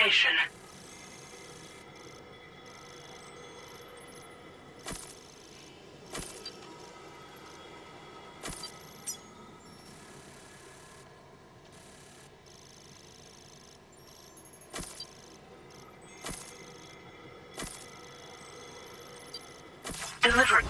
creation. Delivered.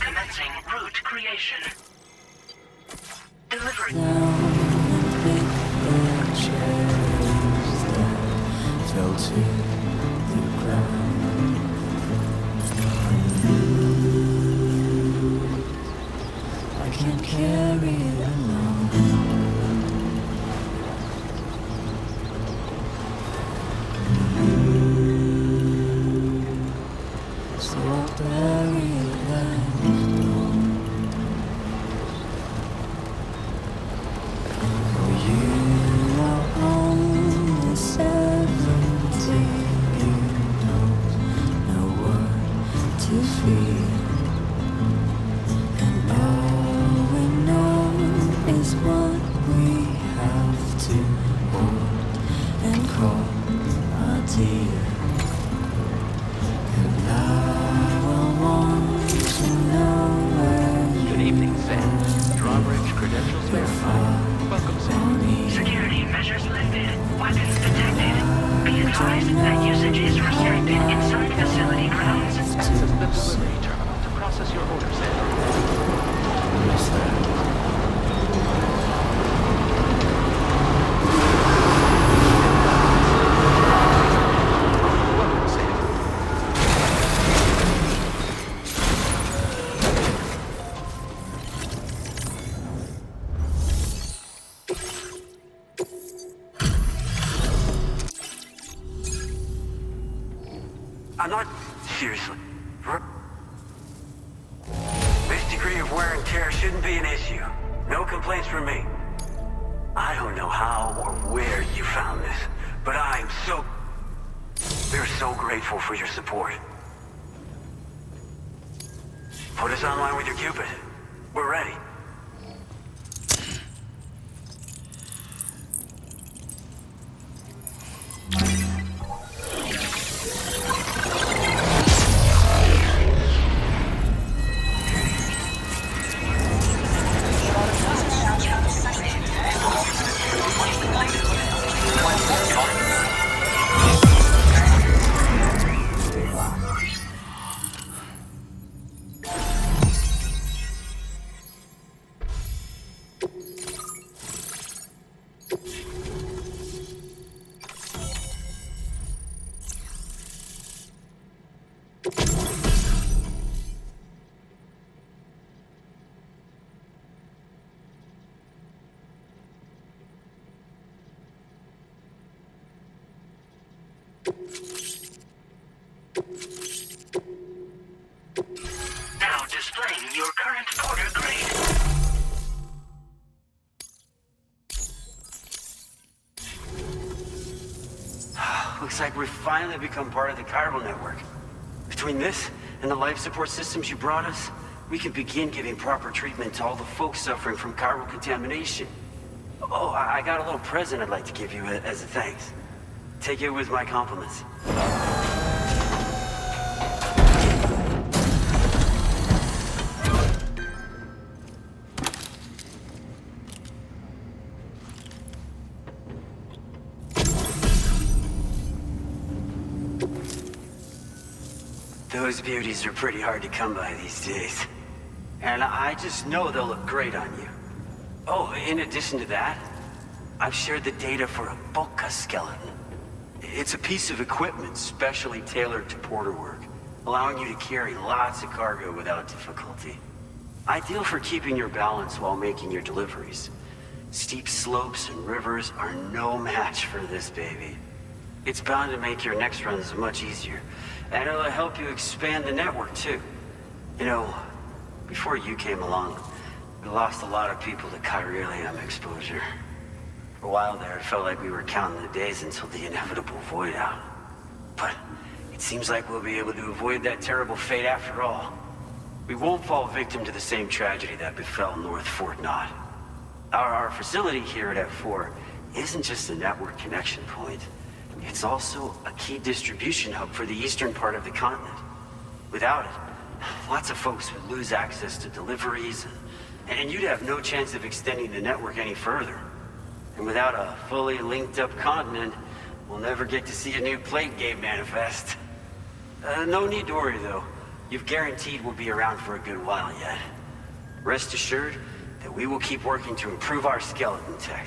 Commencing route creation. Delivery. Fell to the ground. I can't carry it alone. So I'll bury them alone. For you are only 17. You don't know what to feel. And all we know is what we have to hold and call our dear. And I will want to know where you Good evening, Sam. Drawbridge credentials verified. Welcome, Sam. Security measures lifted. Weapons detected. Be advised that usage is restricted inside facility grounds. Access the delivery terminal to process your order, Sam. What's that? Welcome, Sam. I'm not seriously. This degree of wear and tear shouldn't be an issue. No complaints from me. I don't know how or where you found this, but we're so grateful for your support. Put us online with your Cupid. We're ready. Now displaying your current transporter grade. Looks like we've finally become part of the chiral network. Between this and the life support systems you brought us, we can begin giving proper treatment to all the folks suffering from chiral contamination. Oh, I got a little present I'd like to give you as a thanks. Take it with my compliments. Those beauties are pretty hard to come by these days. And I just know they'll look great on you. Oh, in addition to that, I've shared the data for a Boca skeleton. It's a piece of equipment specially tailored to porter work, allowing you to carry lots of cargo without difficulty. Ideal for keeping your balance while making your deliveries. Steep slopes and rivers are no match for this baby. It's bound to make your next runs much easier, and it'll help you expand the network too. You know, before you came along, we lost a lot of people to chiralium exposure. For a while there, it felt like we were counting the days until the inevitable void out. But it seems like we'll be able to avoid that terrible fate after all. We won't fall victim to the same tragedy that befell North Fort Knott. Our facility here at F4 isn't just a network connection point. It's also a key distribution hub for the eastern part of the continent. Without it, lots of folks would lose access to deliveries, and you'd have no chance of extending the network any further. And without a fully linked up continent, we'll never get to see a new plate game manifest. No need to worry though. You've guaranteed we'll be around for a good while yet. Rest assured that we will keep working to improve our skeleton tech.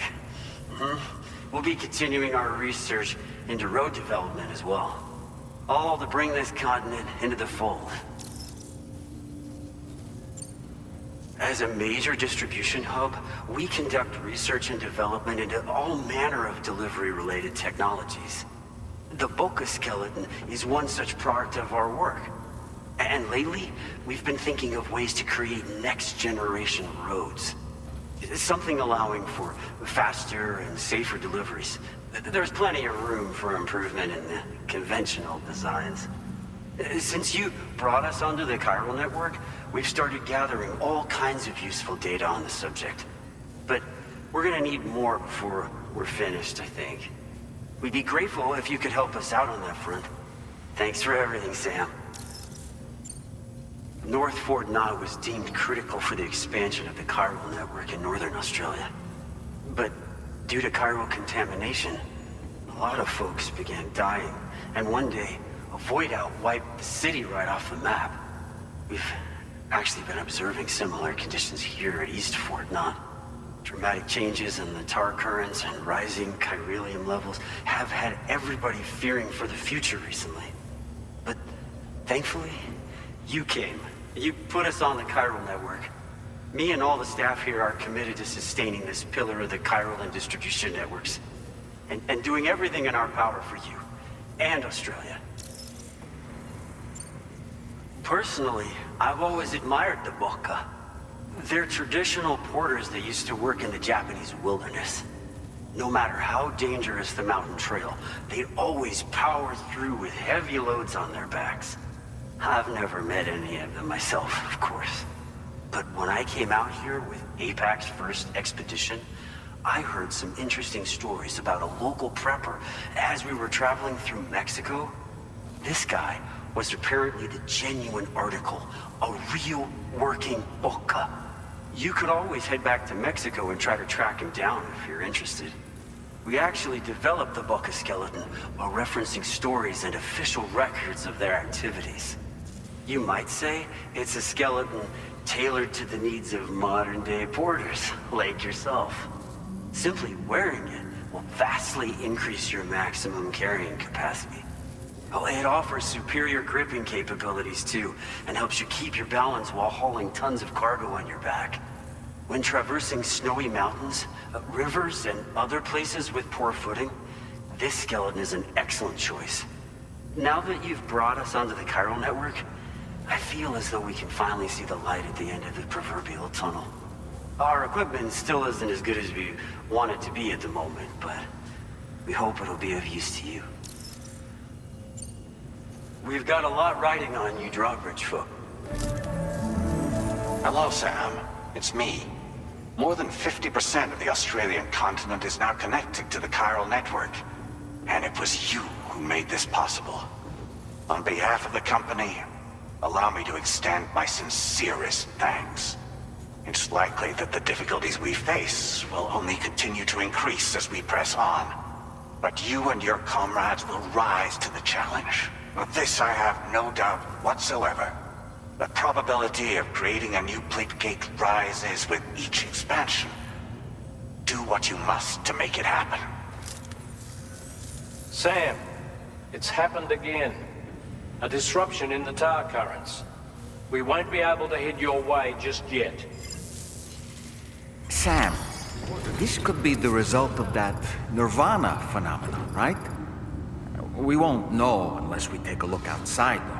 We'll be continuing our research into road development as well. All to bring this continent into the fold. As a major distribution hub, we conduct research and development into all manner of delivery-related technologies. The Boca skeleton is one such product of our work. And lately, we've been thinking of ways to create next-generation roads. Something allowing for faster and safer deliveries. There's plenty of room for improvement in the conventional designs. Since you brought us onto the chiral network, we've started gathering all kinds of useful data on the subject. But we're gonna need more before we're finished, I think. We'd be grateful if you could help us out on that front. Thanks for everything, Sam. North Fort Knott was deemed critical for the expansion of the chiral network in northern Australia. But due to chiral contamination, a lot of folks began dying, and one day, a void out wiped the city right off the map. We've actually been observing similar conditions here at East Fort Knott. Dramatic changes in the tar currents and rising chiralium levels have had everybody fearing for the future recently. But thankfully, you came. You put us on the chiral network. Me and all the staff here are committed to sustaining this pillar of the chiral and distribution networks. And doing everything in our power for you and Australia. Personally, I've always admired the Boca. They're traditional porters that used to work in the Japanese wilderness. No matter how dangerous the mountain trail, they'd always power through with heavy loads on their backs. I've never met any of them myself, of course. But when I came out here with APAC's first expedition, I heard some interesting stories about a local prepper as we were traveling through Mexico. This guy was apparently the genuine article, a real working Boca. You could always head back to Mexico and try to track him down if you're interested. We actually developed the Boca skeleton while referencing stories and official records of their activities. You might say it's a skeleton tailored to the needs of modern-day porters, like yourself. Simply wearing it will vastly increase your maximum carrying capacity. Oh, it offers superior gripping capabilities too, and helps you keep your balance while hauling tons of cargo on your back. When traversing snowy mountains, rivers, and other places with poor footing, this skeleton is an excellent choice. Now that you've brought us onto the chiral network, I feel as though we can finally see the light at the end of the proverbial tunnel. Our equipment still isn't as good as we want it to be at the moment, but we hope it'll be of use to you. We've got a lot riding on you, drawbridge folk. Hello, Sam. It's me. More than 50% of the Australian continent is now connected to the chiral network. And it was you who made this possible. On behalf of the company, allow me to extend my sincerest thanks. It's likely that the difficulties we face will only continue to increase as we press on. But you and your comrades will rise to the challenge. Of this I have no doubt whatsoever. The probability of creating a new plate gate rises with each expansion. Do what you must to make it happen. Sam, it's happened again. A disruption in the tar currents. We won't be able to head your way just yet. Sam, this could be the result of that Nirvana phenomenon, right? We won't know unless we take a look outside, though.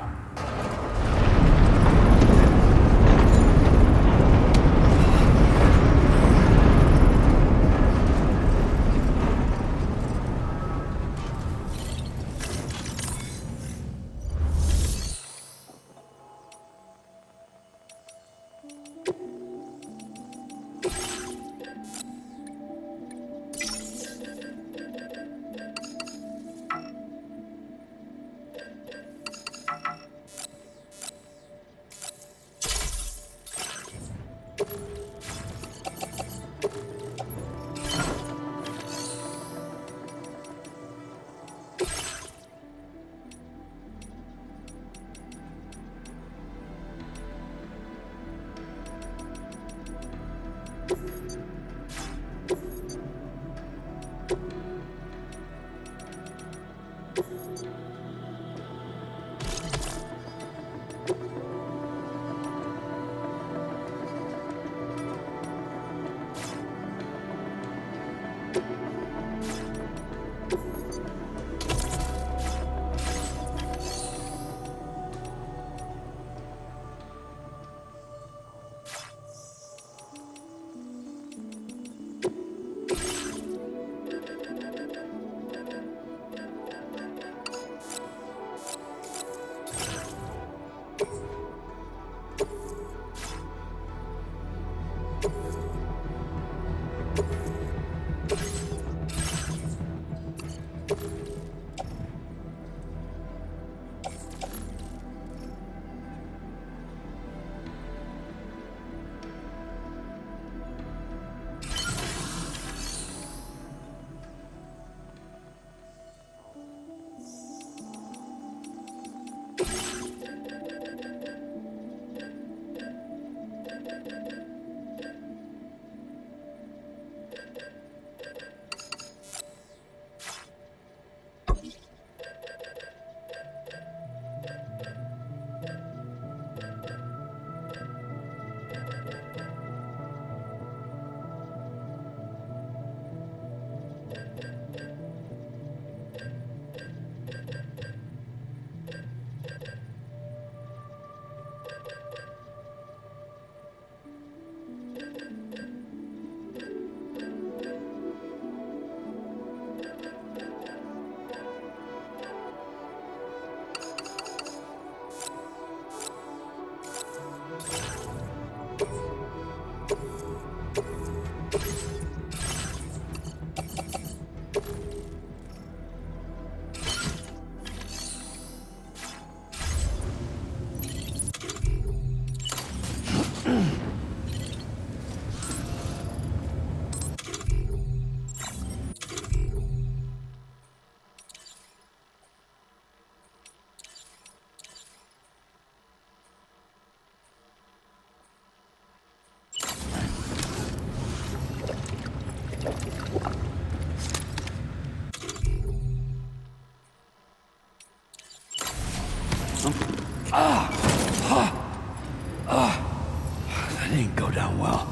That didn't go down well.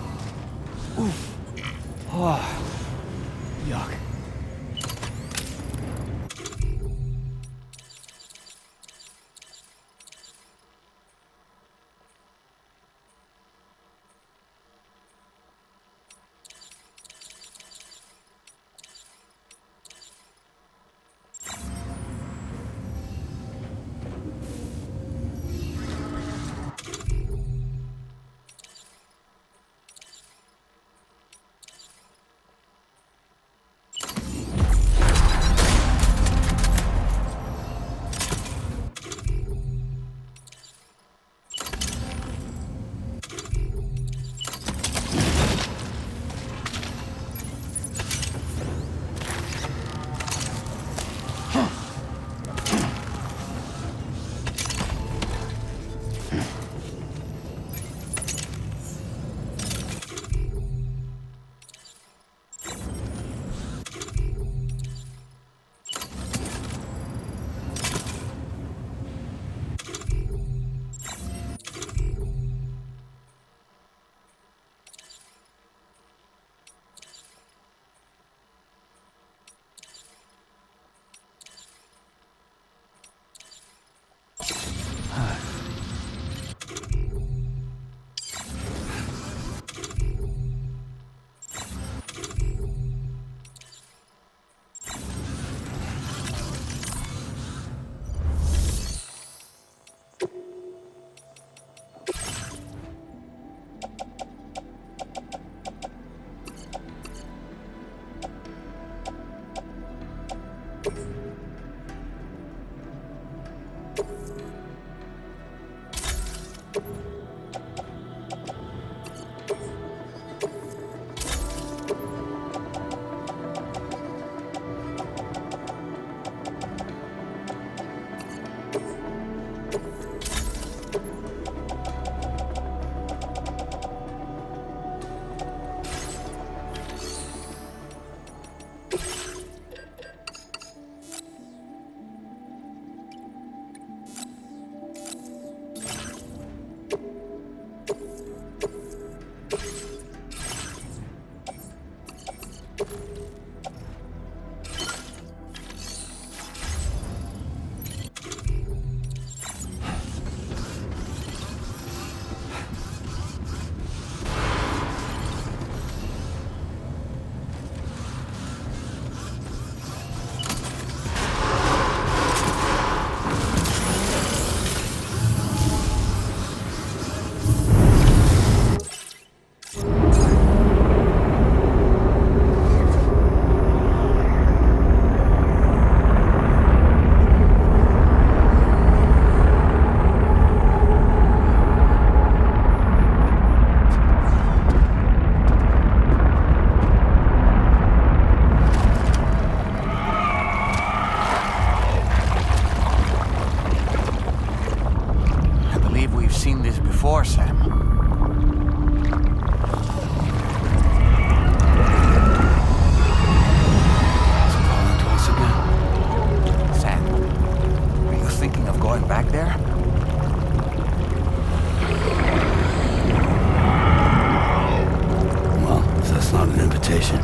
Oof. Oh. Yuck. before, Sam. It's calling to us again. Sam, are you thinking of going back there? Well, if that's not an invitation.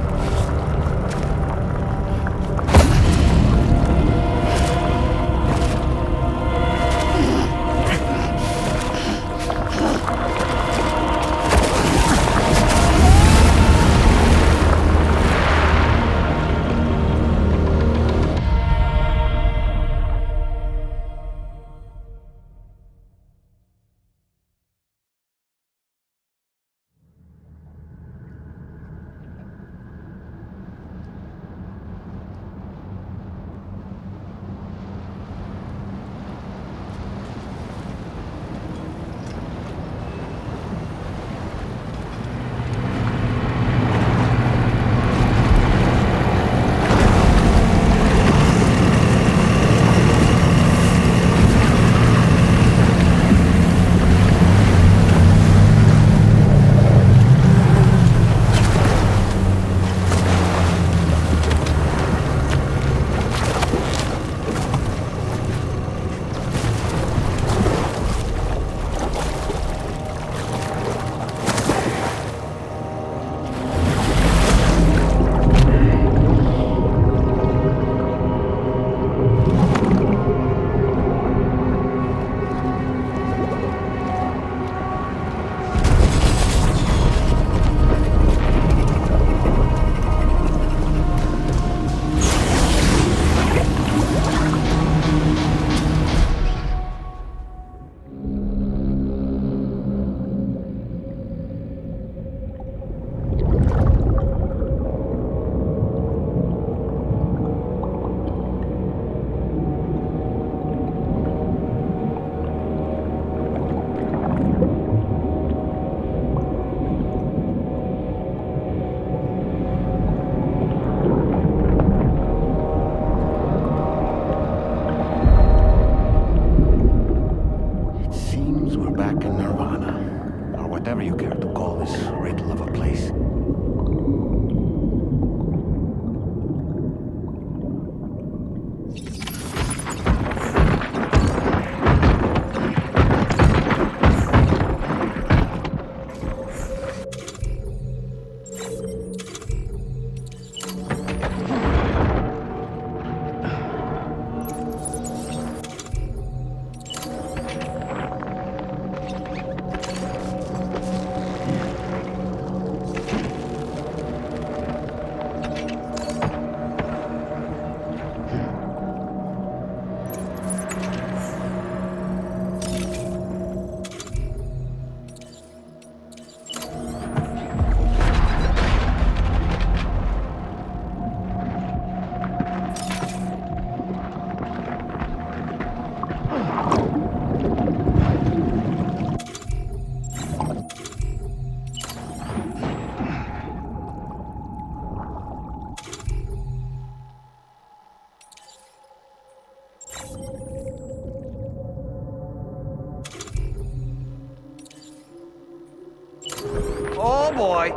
boy!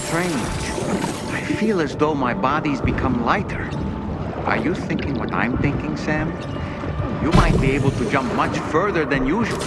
Strange. I feel as though my body's become lighter. Are you thinking what I'm thinking, Sam? You might be able to jump much further than usual.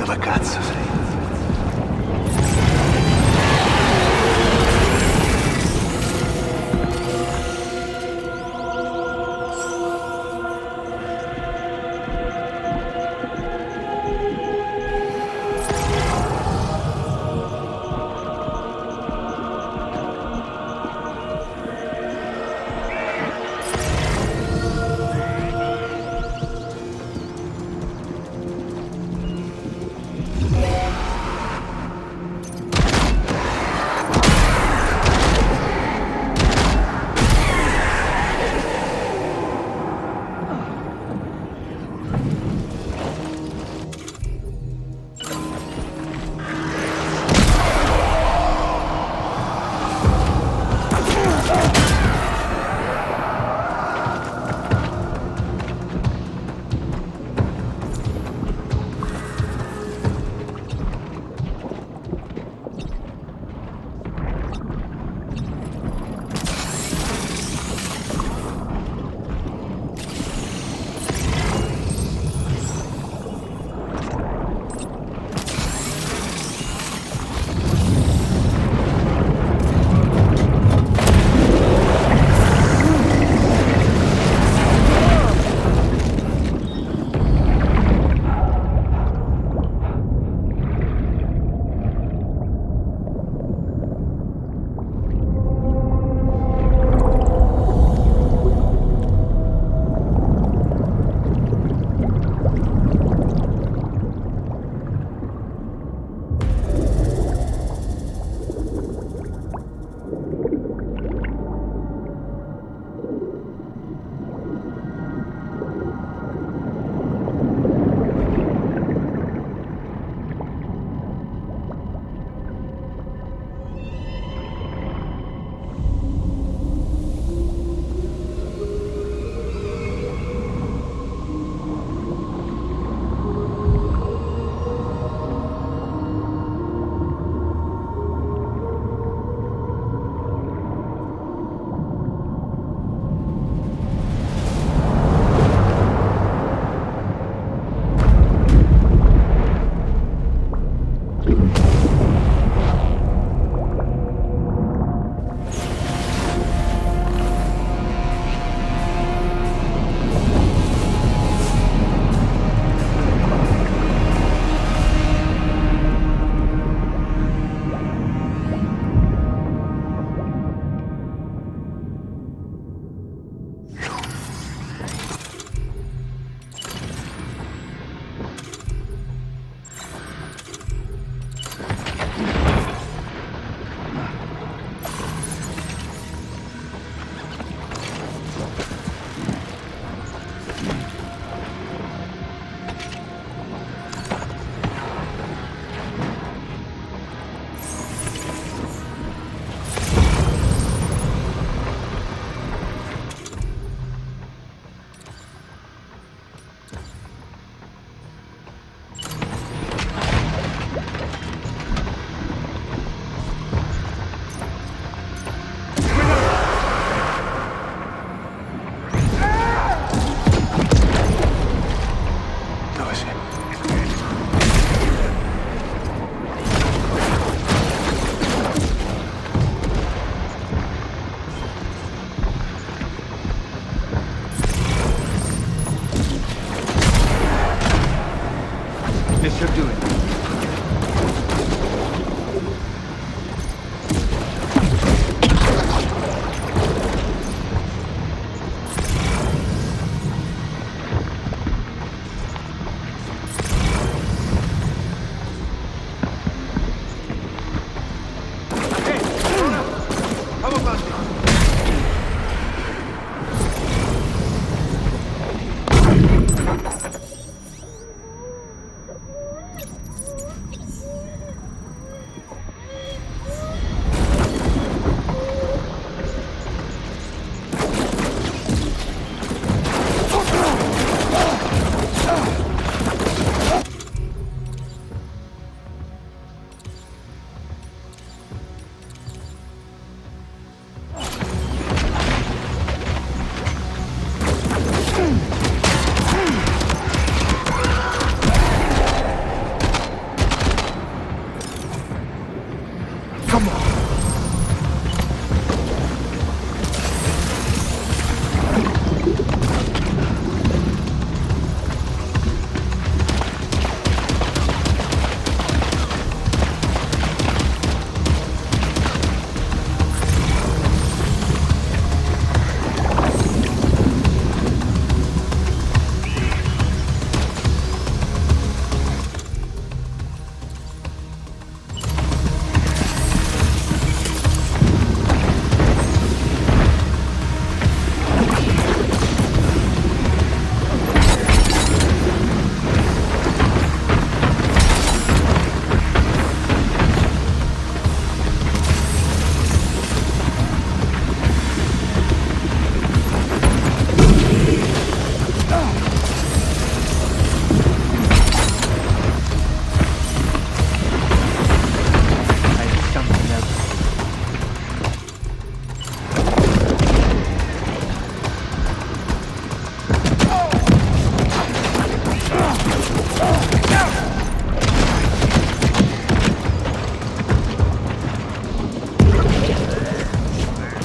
Dove cazzo sei?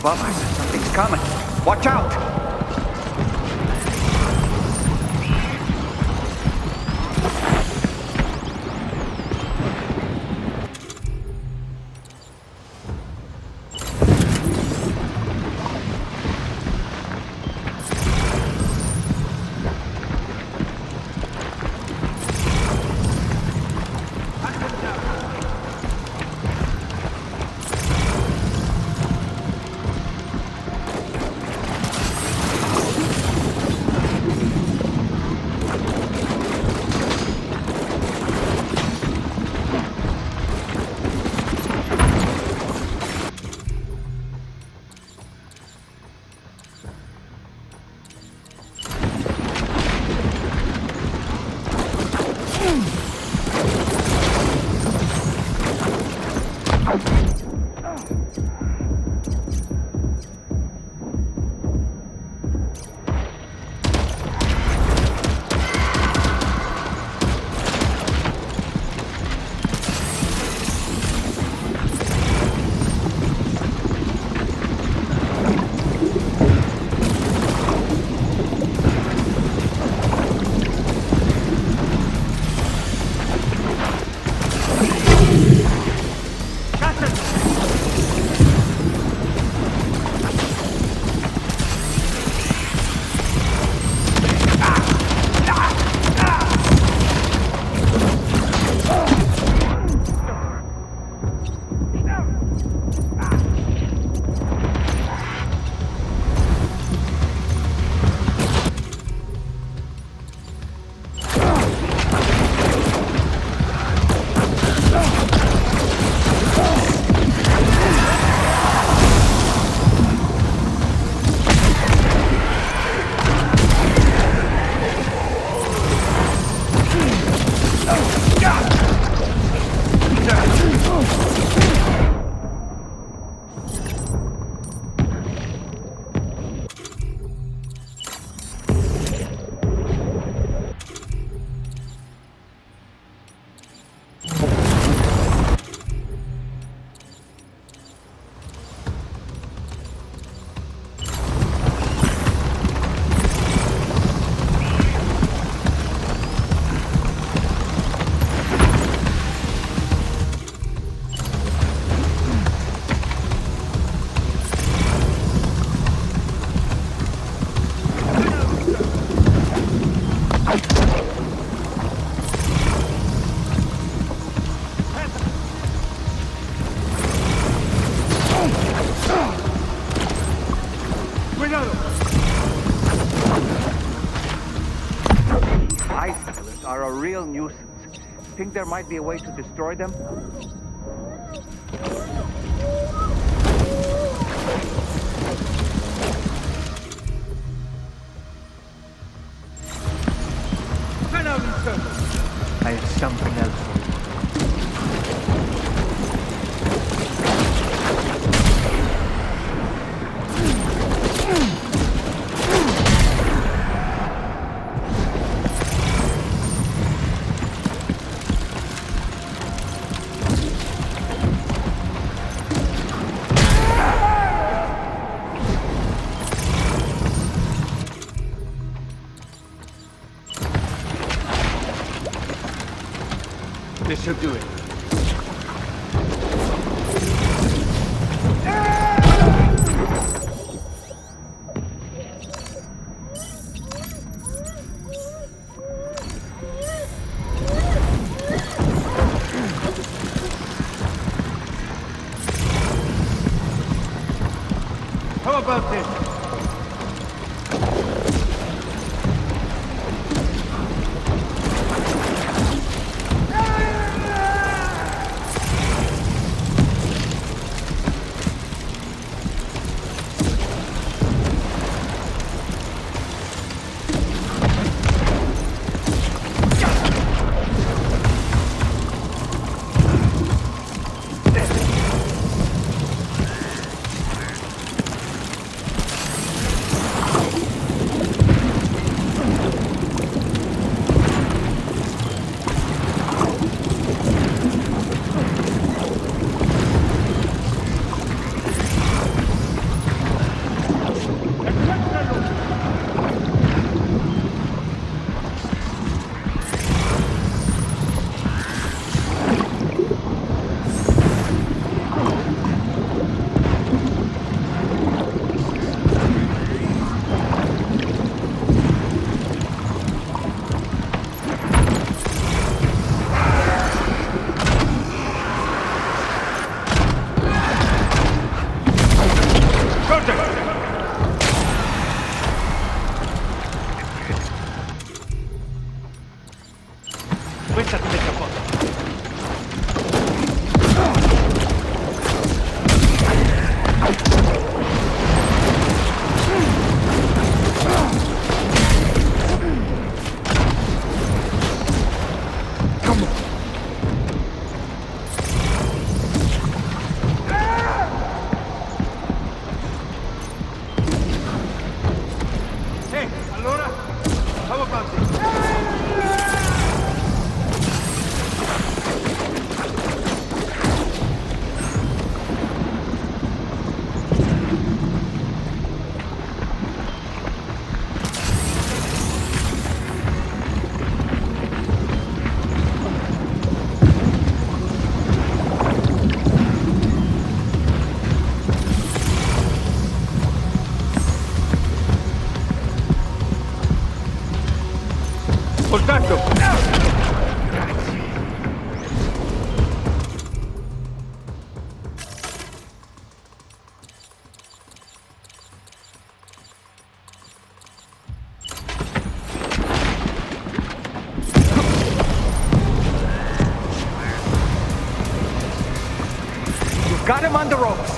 above us. Something's coming. Watch out! Are a real nuisance. Think there might be a way to destroy them? I have something else. This should do it. How about this? Quéntate, capote. Soltanto! You've got him on the ropes.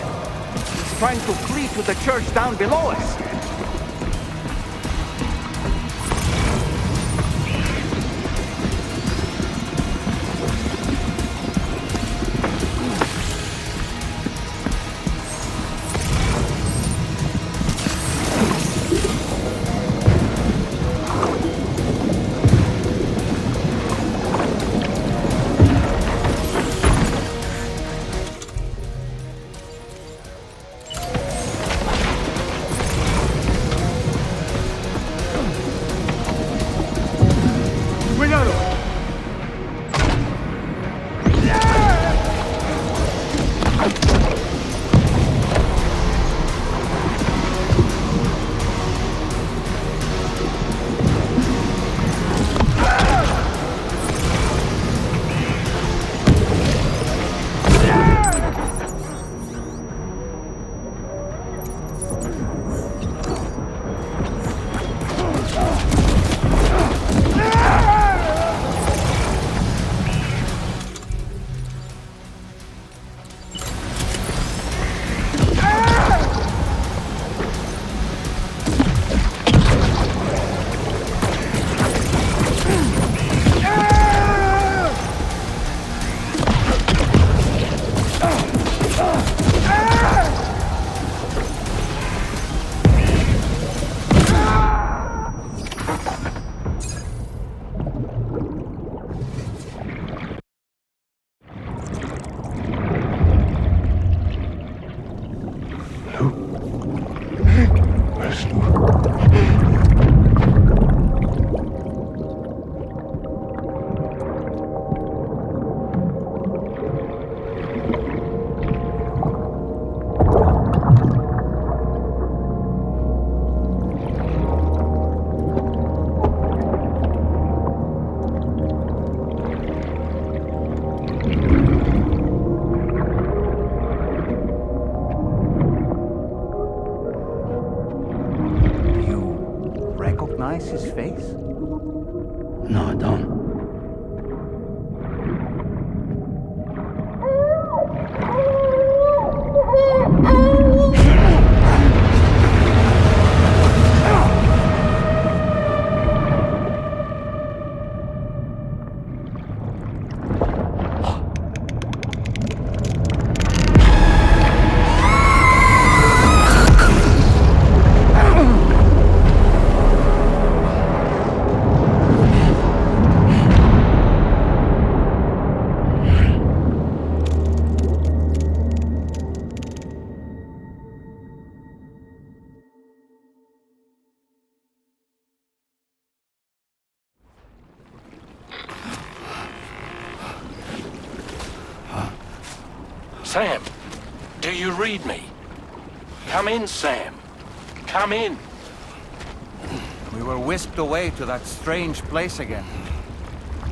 He's trying to flee to the church down below us. Recognize his face? No, I don't. Sam, do you read me? Come in, Sam. Come in. We were whisked away to that strange place again.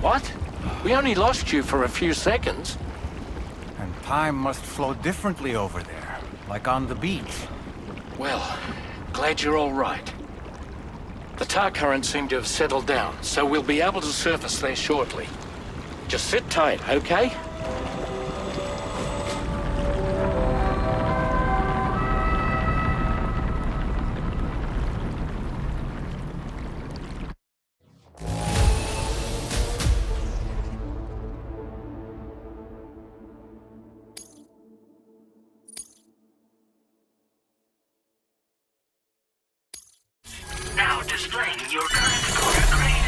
What? We only lost you for a few seconds. And time must flow differently over there, like on the beach. Well, glad you're all right. The tar currents seem to have settled down, so we'll be able to surface there shortly. Just sit tight, okay? Now displaying your current core grade.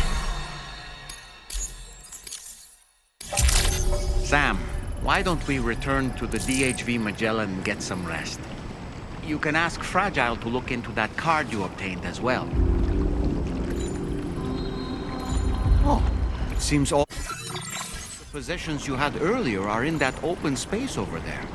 Sam, why don't we return to the DHV Magellan and get some rest? You can ask Fragile to look into that card you obtained as well. Oh, it seems all the possessions you had earlier are in that open space over there.